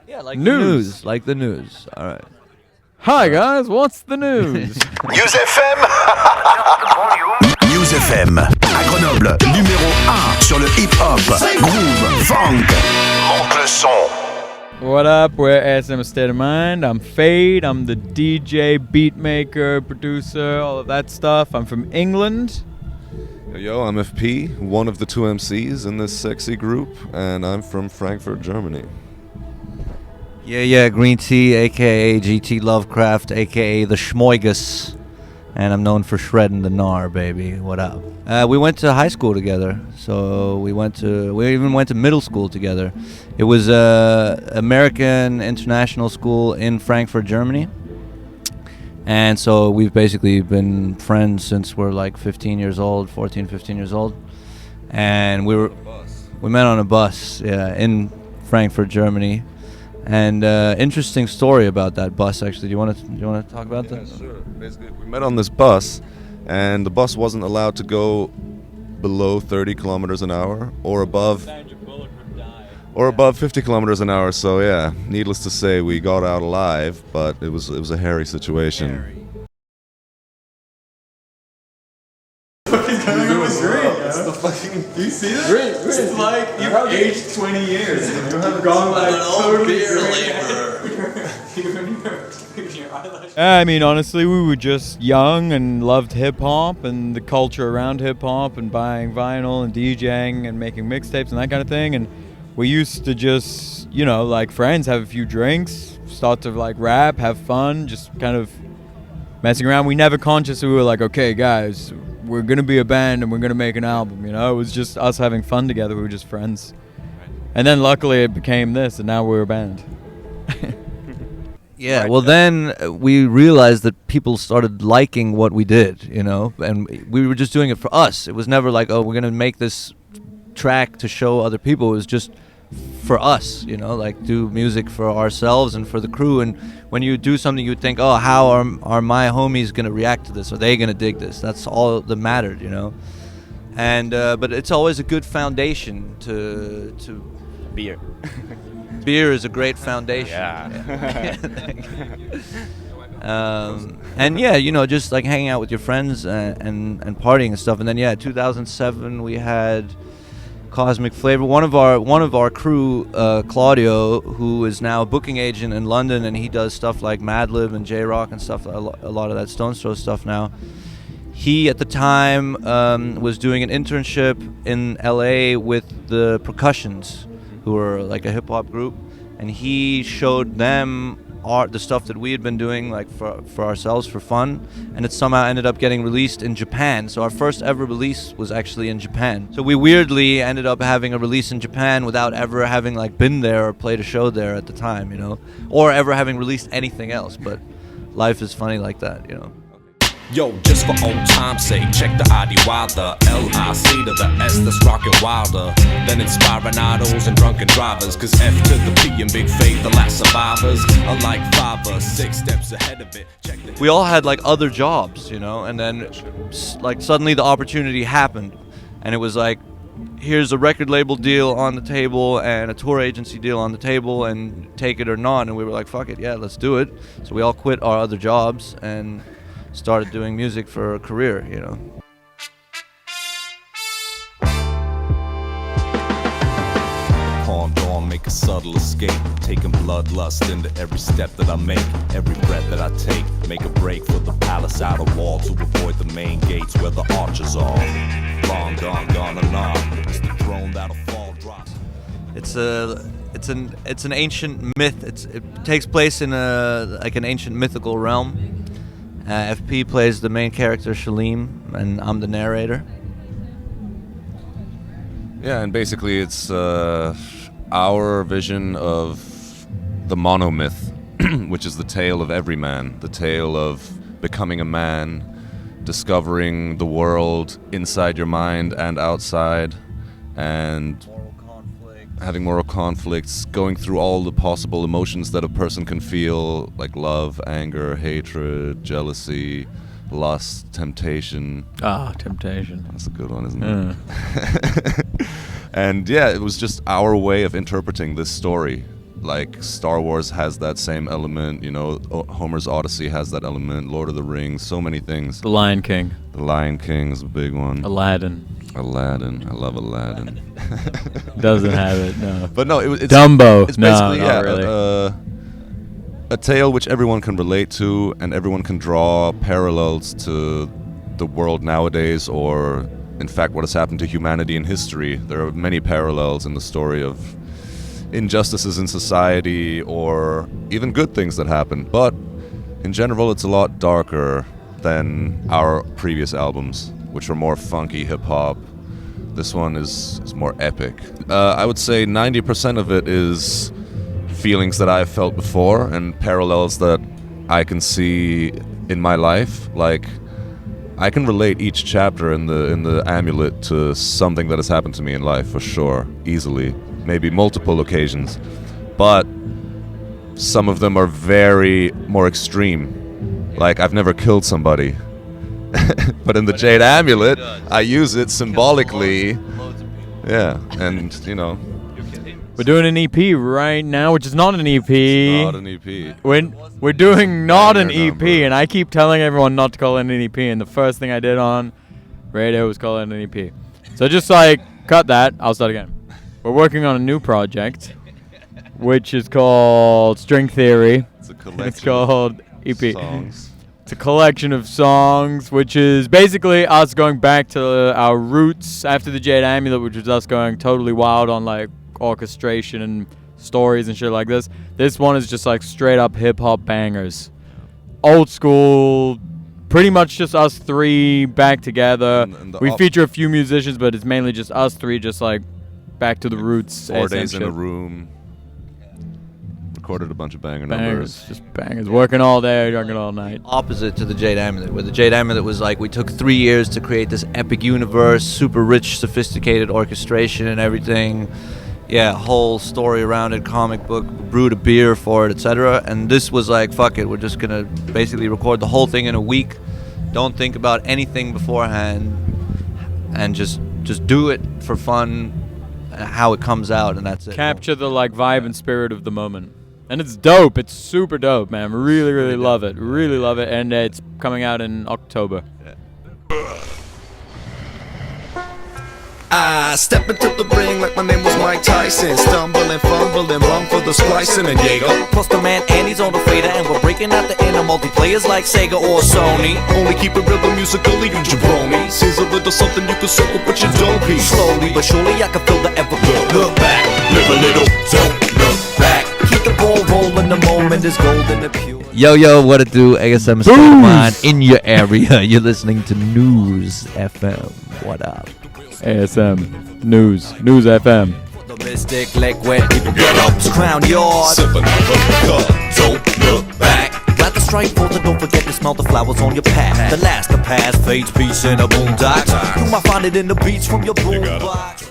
Yeah, like news. Like the news. All right. Hi guys, what's the news? News FM. News FM à Grenoble, numéro 1 sur le hip-hop, groove, funk. Monte le son. What up? We're ASM State of Mind. I'm Fade. I'm the DJ, beat maker, producer, all of that stuff. I'm from England. Yo, I'm FP, one of the two MCs in this sexy group, and I'm from Frankfurt, Germany. Yeah, Green Tea, a.k.a. GT Lovecraft, a.k.a. the Schmoigus. And I'm known for shredding the gnar, baby. What up? We went to high school together. So we even went to middle school together. It was American International School in Frankfurt, Germany. And so we've basically been friends since we're like 15 years old. And we met on a bus, in Frankfurt, Germany. And interesting story about that bus, actually. Do you want to talk about that? Sure. Basically, we met on this bus, and the bus wasn't allowed to go below 30 kilometers an hour or above 50 kilometers an hour. So yeah, needless to say, we got out alive, but it was a hairy situation. It's the fucking. Do you see that? Great. It's like you've aged 20 years. You have gone like totally I mean, honestly, we were just young and loved hip-hop and the culture around hip-hop and buying vinyl and DJing and making mixtapes and that kind of thing. And we used to just, like friends, have a few drinks, start to like rap, have fun, just kind of messing around. We never consciously were like, okay, guys, we're going to be a band and we're going to make an album, It was just us having fun together. We were just friends. And then luckily it became this, and now we're a band. Yeah, well then we realized that people started liking what we did, and we were just doing it for us. It was never like, oh, we're going to make this track to show other people. It was just for us, like do music for ourselves and for the crew. And when you do something, you would think, oh, how are my homies going to react to this? Are they going to dig this? That's all that mattered, And but it's always a good foundation to beer. Beer is a great foundation. Yeah. And yeah, just like hanging out with your friends and partying and stuff. And then 2007 we had Cosmic Flavor. One of our crew, Claudio, who is now a booking agent in London, and he does stuff like Madlib and J-Rock and stuff. A lot of that Stones Throw stuff now. He at the time was doing an internship in LA with the Percussions, who were like a hip hop group, and he showed them the stuff that we had been doing like for ourselves for fun, and it somehow ended up getting released in Japan. So our first ever release was actually in Japan. So we weirdly ended up having a release in Japan without ever having like been there or played a show there at the time, or ever having released anything else. But life is funny like that, Yo, just for old time's sake, check the ID wilder. L-I-C to the S, that's rockin' wilder than inspiring idols and drunken drivers. Cause F to the P and Big Faith, the last survivors are like 5 or 6 steps ahead of it. We all had like other jobs, and then like suddenly the opportunity happened, and it was like, here's a record label deal on the table and a tour agency deal on the table, and take it or not. And we were like, fuck it, yeah, let's do it. So we all quit our other jobs and started doing music for a career, Pawn dawn, make a subtle escape, taking bloodlust into every step that I make, every breath that I take, make a break for the palace outer wall to avoid the main gates where the archers are. Long gone and on, it's the throne that'll fall drops. It's an ancient myth. It takes place in an ancient mythical realm. FP plays the main character, Shalim, and I'm the narrator. Yeah, and basically it's our vision of the monomyth, which is the tale of every man, the tale of becoming a man, discovering the world inside your mind and outside, and having moral conflicts, going through all the possible emotions that a person can feel, like love, anger, hatred, jealousy, lust, temptation. Temptation. That's a good one, isn't it? And yeah, it was just our way of interpreting this story Like Star Wars has that same element, you know, Homer's Odyssey has that element, Lord of the Rings, so many things. The Lion King. The Lion King is a big one. Aladdin. I love Aladdin. Doesn't have it, no. But no, it's Dumbo. It's basically not really. A tale which everyone can relate to, and everyone can draw parallels to the world nowadays, or in fact what has happened to humanity in history. There are many parallels in the story of injustices in society, or even good things that happen. But in general, it's a lot darker than our previous albums, which were more funky hip-hop. This one is more epic. I would say 90% of it is feelings that I've felt before and parallels that I can see in my life. Like, I can relate each chapter in the Amulet to something that has happened to me in life, for sure, easily. Maybe multiple occasions. But some of them are very more extreme. Like, I've never killed somebody. But in the Jade Amulet, I use it symbolically. Yeah, and, you know. We're doing an EP right now, which is not an EP. It's not an EP. We're doing not an EP, number. and I keep telling everyone not to call it an EP, and the first thing I did on radio was call it an EP. So just like, cut that, I'll start again. We're working on a new project, which is called String Theory. It's a collection. It's called EP. Songs. It's a collection of songs, which is basically us going back to our roots after the Jade Amulet, which was us going totally wild on like orchestration and stories and shit like this. This one is just like straight up hip hop bangers. Old school, pretty much just us three back together. And we feature a few musicians, but it's mainly just us three, just like back to the roots. 4 ASM days in shit. a room. Recorded a bunch of banger Bangers, numbers. just bangers. Working all day, working all night. Opposite to the Jade Amulet, where the Jade Amulet was like, we took 3 years to create this epic universe, super rich, sophisticated orchestration and everything. Yeah, whole story around it, comic book, brewed a beer for it, etc. And this was like, fuck it, we're just gonna basically record the whole thing in a week. Don't think about anything beforehand, and just do it for fun, how it comes out, and that's it. Capture the like vibe and spirit of the moment. And it's dope. It's super dope, man. Really, really love it. Really love it. And it's coming out in October. I step into the ring like my name was Mike Tyson. Stumble and fumble and run for the splicing and Diego. Plus the man Andy's on the fader, and we're breaking out the inner multiplayers like Sega or Sony. Only keep it real musically, you jabronis. Here's a little something you can circle, but you don't be. Slowly but surely I can feel the ever Look back, live a little, don't look back. keep the ball rolling, the moment is golden and pure. Yo, what it do? ASM State of Mind in your area. You're listening to News FM. What up? ASM News FM. The mystic liquid, people Get up, crown yard. sipping out the cup, don't look back. Got the strike forth and don't forget to smell the flowers on your path. The last to pass fades peace in a boondocks. You might find it in the beats from your boombox.